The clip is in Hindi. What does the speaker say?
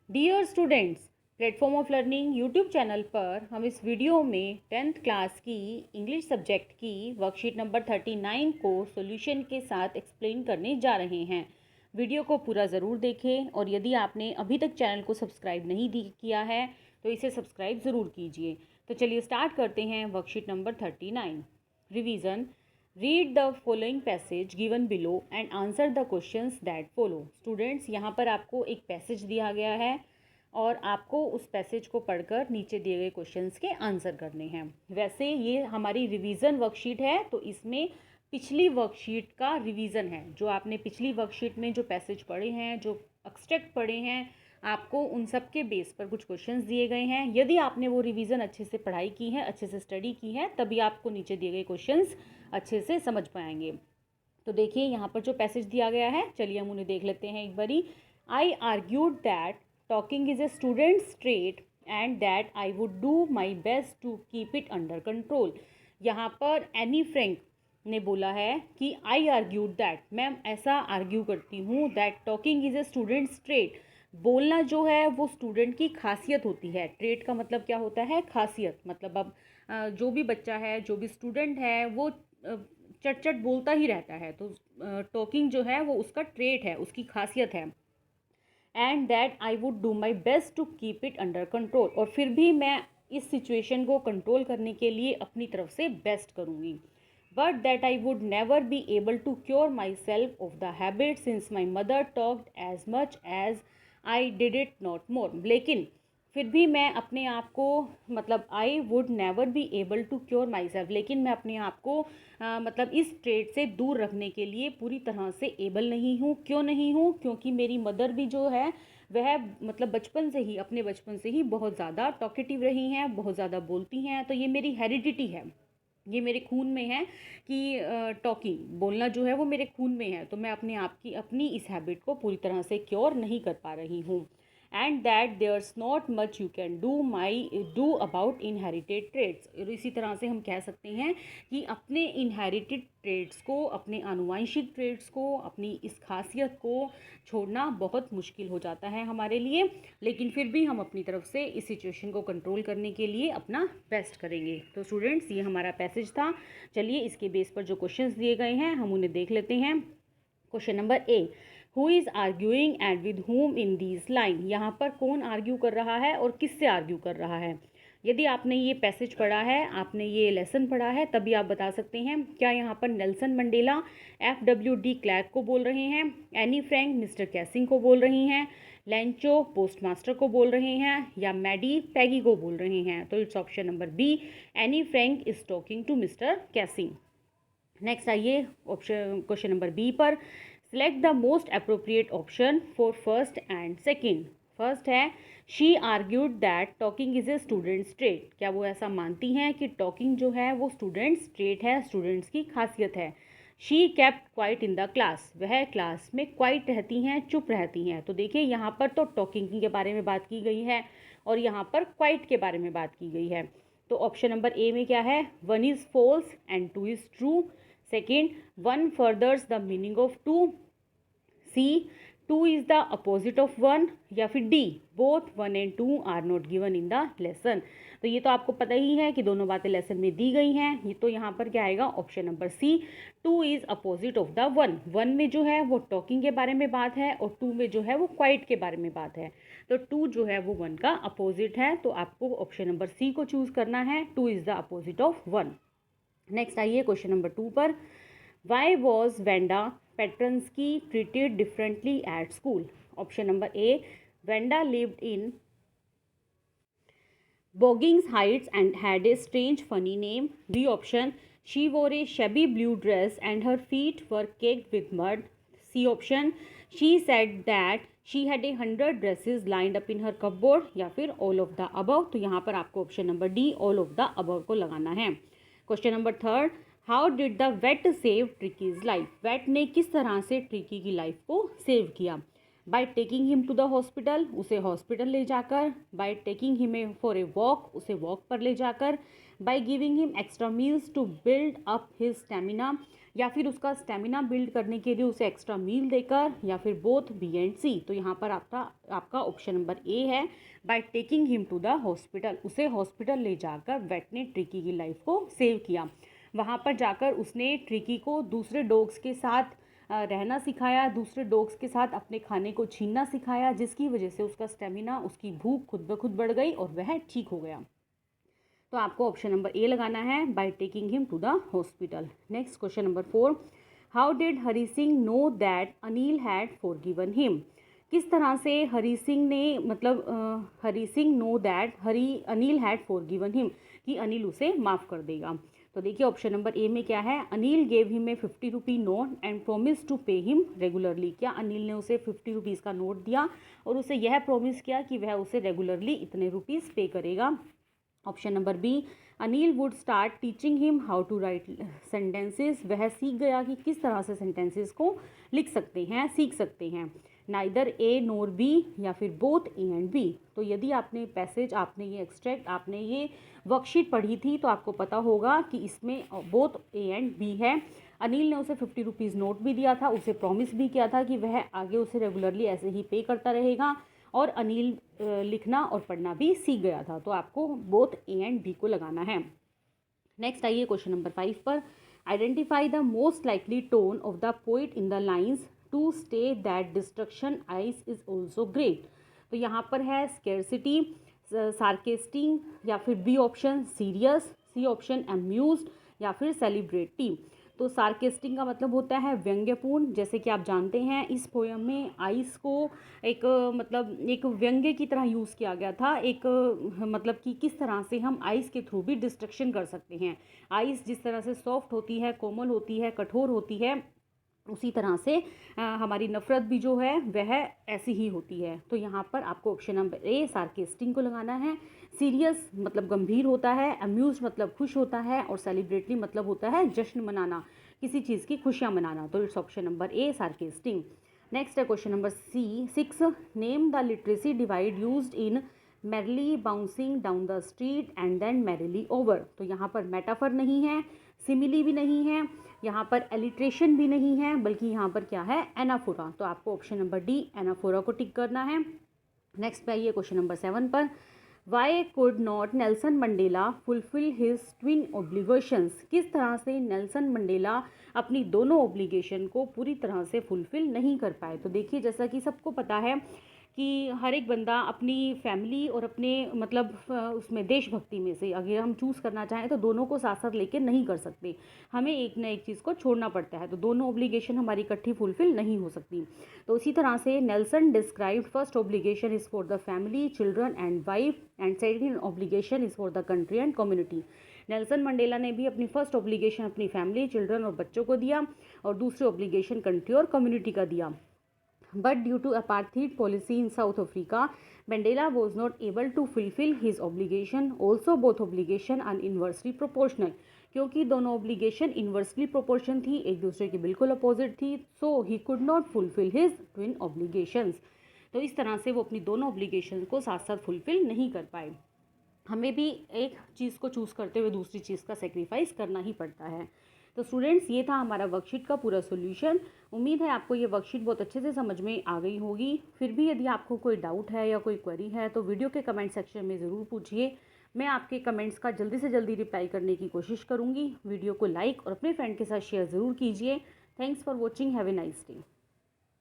Dear students, platform of learning YouTube channel पर हम इस वीडियो में 10th क्लास की इंग्लिश सब्जेक्ट की वर्कशीट नंबर 39 को सॉल्यूशन के साथ एक्सप्लेन करने जा रहे हैं। वीडियो को पूरा ज़रूर देखें और यदि आपने अभी तक चैनल को सब्सक्राइब नहीं किया है तो इसे सब्सक्राइब ज़रूर कीजिए। तो चलिए स्टार्ट करते हैं worksheet number 39। Revision. Read the following passage given below and answer the questions that follow. Students, यहाँ पर आपको एक पैसेज दिया गया है और आपको उस पैसेज को पढ़कर नीचे दिए गए क्वेश्चंस के आंसर करने हैं। वैसे ये हमारी रिवीजन वर्कशीट है, तो इसमें पिछली वर्कशीट का रिवीजन है। जो आपने पिछली वर्कशीट में जो पैसेज पढ़े हैं, जो एक्सट्रैक्ट पढ़े हैं, आपको उन सब के बेस पर कुछ क्वेश्चंस दिए गए हैं। यदि आपने वो रिवीजन अच्छे से पढ़ाई की है, अच्छे से स्टडी की है, तभी आपको नीचे दिए गए क्वेश्चंस अच्छे से समझ पाएंगे। तो देखिए यहाँ पर जो पैसेज दिया गया है, चलिए हम उन्हें देख लेते हैं एक बारी। I argued that talking is a student's trait and that I would do my best to keep it under control. यहाँ पर एनी फ्रैंक ने बोला है कि आई आर्ग्यूड दैट, मैं ऐसा आर्ग्यू करती हूँ, that talking is a student's trait, बोलना जो है वो स्टूडेंट की खासियत होती है। ट्रेट का मतलब क्या होता है? खासियत। मतलब अब जो भी बच्चा है, जो भी स्टूडेंट है, वो चट चट बोलता ही रहता है, तो टॉकिंग जो है वो उसका ट्रेट है, उसकी खासियत है। And that I would do my best to keep it under control, और फिर भी मैं इस सिचुएशन को कंट्रोल करने के लिए अपनी तरफ से बेस्ट करूँगी। But that I would never be able to cure myself of the habit since my mother talked as much as I did it not more. लेकिन फिर भी मैं अपने आप को, मतलब I would never be able to cure myself, लेकिन मैं अपने आप को मतलब इस ट्रेट से दूर रखने के लिए पूरी तरह से एबल नहीं हूँ। क्यों नहीं हूँ? क्योंकि मेरी मदर भी जो है वह मतलब बचपन से ही, अपने बचपन से ही बहुत ज़्यादा टॉकेटिव रही हैं, बहुत ज़्यादा बोलती हैं। तो ये मेरी हेरिडिटी है, ये मेरे खून में है कि टॉकिंग, बोलना जो है वो मेरे खून में है। तो मैं अपने आप की, अपनी इस हैबिट को पूरी तरह से क्योर नहीं कर पा रही हूँ। And that there's not much you can do about inherited trades. और इसी तरह से हम कह सकते हैं कि अपने इनहेरिटेड ट्रेड्स को, अपने आनुवंशिक ट्रेड्स को, अपनी इस खासियत को छोड़ना बहुत मुश्किल हो जाता है हमारे लिए। लेकिन फिर भी हम अपनी तरफ से इस सिचुएशन को कंट्रोल करने के लिए अपना बेस्ट करेंगे। तो स्टूडेंट्स, ये हमारा पैसेज था। चलिए इसके बेस पर जो क्वेश्चंस दिए गए हैं हम उन्हें देख लेते हैं। Question number A, who is arguing and with whom in these line. यहाँ पर कौन आर्ग्यू कर रहा है और किससे आर्ग्यू कर रहा है? यदि आपने ये पैसेज पढ़ा है, आपने ये लेसन पढ़ा है, तभी आप बता सकते हैं। क्या यहाँ पर नेल्सन मंडेला FWD क्लैर्क को बोल रहे हैं, एनी फ्रैंक मिस्टर कैसिंग को बोल रही हैं, लेंचो पोस्टमास्टर को बोल रहे हैं, या मैडी पैगी को बोल रहे हैं? तो it's option number B, Anne Frank is talking to Mr Keesing. Next आइए ऑप्शन क्वेश्चन नंबर बी पर। Select the most appropriate option for first and second. First है, she argued that talking is a student's trait. क्या वो ऐसा मानती हैं कि टॉकिंग जो है वो स्टूडेंट्स ट्रेट है, स्टूडेंट्स की खासियत है? She kept quite in the class, वह क्लास में क्वाइट रहती हैं, चुप रहती हैं। तो देखिए यहाँ पर तो टॉकिंग के बारे में बात की गई है और यहाँ पर क्वाइट के बारे में बात की गई है। तो ऑप्शन नंबर ए में क्या है? One is false and two is true. Second, one furthers the meaning of two. C, two is the opposite of one. या फिर D, both one and two are not given in the lesson. तो ये तो आपको पता ही है कि दोनों बातें लेसन में दी गई हैं। ये तो यहाँ पर क्या आएगा? Option number C, two is opposite of the one. One में जो है वो टॉकिंग के बारे में बात है और टू में जो है वो क्वाइट के बारे में बात है। तो टू जो है वो वन का अपोजिट है, तो आपको ऑप्शन नंबर सी को चूज़ करना है। Two is the opposite of one. Next आइए क्वेश्चन नंबर 2 पर। Why was Wanda Petronski treated differently at school? Option number A, Wanda lived in Boggings Heights and had a strange funny name. B option, she wore a shabby blue dress and her feet were caked with mud. C option, she said that she had 100 dresses lined up in her cupboard. या फिर all of the above। तो यहाँ पर आपको option number D, all of the above को लगाना है। Question number 3, how did the vet save Tricky's life? Vet ने किस तरह से ट्रिकी की लाइफ को सेव किया? By taking him to the hospital, उसे हॉस्पिटल ले जाकर। By taking him for a walk, उसे वॉक पर ले जाकर। By giving him extra meals to build up his stamina, या फिर उसका स्टेमिना बिल्ड करने के लिए उसे एक्स्ट्रा मील देकर, या फिर बोथ बी एंड सी। तो यहाँ पर आपका ऑप्शन नंबर ए है, by taking him to the hospital. उसे हॉस्पिटल ले जाकर वेट ने ट्रिकी की लाइफ को सेव किया। वहाँ पर जाकर उसने ट्रिकी को दूसरे डॉग्स के साथ रहना सिखाया, दूसरे डॉग्स के साथ अपने खाने को छीनना सिखाया, जिसकी वजह से उसका स्टेमिना, उसकी भूख खुद ब खुद बढ़ गई और वह ठीक हो गया। तो आपको ऑप्शन नंबर ए लगाना है, by taking him to the hospital. Next question number 4, how did Hari Singh know that Anil had forgiven him. किस तरह से हरी सिंह ने Hari Singh know that Anil had forgiven him, कि अनिल उसे माफ़ कर देगा। तो देखिए ऑप्शन नंबर ए में क्या है, Anil gave him a 50 rupee note and promise to pay him regularly. क्या अनिल ने उसे 50 रुपीज़ का नोट दिया और उसे यह प्रोमिस किया कि वह उसे रेगुलरली इतने रुपीज़ पे करेगा। Option number B, Anil would start teaching him how to write sentences. वह सीख गया कि किस तरह से सेंटेंसेस को लिख सकते हैं, सीख सकते हैं। नाइदर ए नोर बी, या फिर बोथ ए एंड बी। तो यदि आपने पैसेज, आपने ये एक्सट्रैक्ट, आपने ये वर्कशीट पढ़ी थी तो आपको पता होगा कि इसमें बोथ ए एंड बी है। अनिल ने उसे 50 रुपीज़ नोट भी दिया था, उसे प्रॉमिस भी किया था कि वह आगे उसे रेगुलरली ऐसे ही पे करता रहेगा, और अनिल लिखना और पढ़ना भी सीख गया था। तो आपको बोथ ए एंड बी को लगाना है। नेक्स्ट आइए क्वेश्चन नंबर 5 पर, identify the most likely tone of the poet in the lines to stay that destruction ice is also great. तो यहाँ पर है स्केर्सिटी, सार्केस्टिंग, या फिर B option serious, C option amused, या फिर सेलिब्रेटिव। तो सार्केस्टिंग का मतलब होता है व्यंग्यपूर्ण। जैसे कि आप जानते हैं इस पोयम में आइस को एक व्यंग्य की तरह यूज़ किया गया था, मतलब कि किस तरह से हम आइस के थ्रू भी डिस्ट्रक्शन कर सकते हैं। आइस जिस तरह से सॉफ्ट होती है, कोमल होती है, कठोर होती है, उसी तरह से हमारी नफ़रत भी जो है वह ऐसी ही होती है। तो यहाँ पर आपको ऑप्शन नंबर ए सार्केस्टिंग को लगाना है। सीरियस मतलब गंभीर होता है, अम्यूज मतलब खुश होता है, और सेलिब्रेटरी मतलब होता है जश्न मनाना, किसी चीज़ की खुशियाँ मनाना। तो it's option number A sarcastic. Next है question number 6, name the literary device used in merrily bouncing down the street and then merrily over. तो यहाँ पर मेटाफर नहीं है, सिमिली भी नहीं है, यहाँ पर एलिट्रेशन भी नहीं है, बल्कि यहाँ पर क्या है, एनाफोरा। तो आपको ऑप्शन नंबर डी एनाफोरा को टिक करना है। नेक्स्ट पे आइए क्वेश्चन नंबर 7 पर, Y could not Nelson Mandela fulfil his twin obligations. किस तरह से नेल्सन मंडेला अपनी दोनों ऑब्लिगेशन को पूरी तरह से फुलफिल नहीं कर पाए। तो देखिए जैसा कि सबको पता है कि हर एक बंदा अपनी फैमिली और अपने उसमें देशभक्ति में से अगर हम चूज़ करना चाहें तो दोनों को साथ साथ लेकर नहीं कर सकते, हमें एक ना एक चीज़ को छोड़ना पड़ता है। तो दोनों ऑब्लिगेशन हमारी इकट्ठी फुलफिल नहीं हो सकती। तो इसी तरह से Nelson described first obligation is for the family, children and wife, and second obligation is for the country and community. Nelson Mandela ने भी अपनी फर्स्ट ऑब्लिगेशन अपनी फैमिली, चिल्ड्रन और बच्चों को दिया, और दूसरी ऑब्लिगेशन कंट्री और कम्युनिटी का दिया। But due to apartheid policy in South Africa, Mandela was not able to fulfill his obligation. Also, both obligation are inversely proportional. क्योंकि दोनों obligation inversely proportion थी, एक दूसरे के बिल्कुल अपोजिट थी, so he could not fulfill his twin obligations. तो इस तरह से वो अपनी दोनों obligations को साथ साथ fulfill नहीं कर पाए। हमें भी एक चीज़ को चूज़ करते हुए दूसरी चीज़ का सेक्रीफाइस करना ही पड़ता है। तो स्टूडेंट्स, ये था हमारा वर्कशीट का पूरा सॉल्यूशन। उम्मीद है आपको ये वर्कशीट बहुत अच्छे से समझ में आ गई होगी। फिर भी यदि आपको कोई डाउट है या कोई क्वेरी है तो वीडियो के कमेंट सेक्शन में ज़रूर पूछिए। मैं आपके कमेंट्स का जल्दी से जल्दी रिप्लाई करने की कोशिश करूँगी। वीडियो को लाइक और अपने फ्रेंड के साथ शेयर ज़रूर कीजिए। Thanks for watching, have a nice day.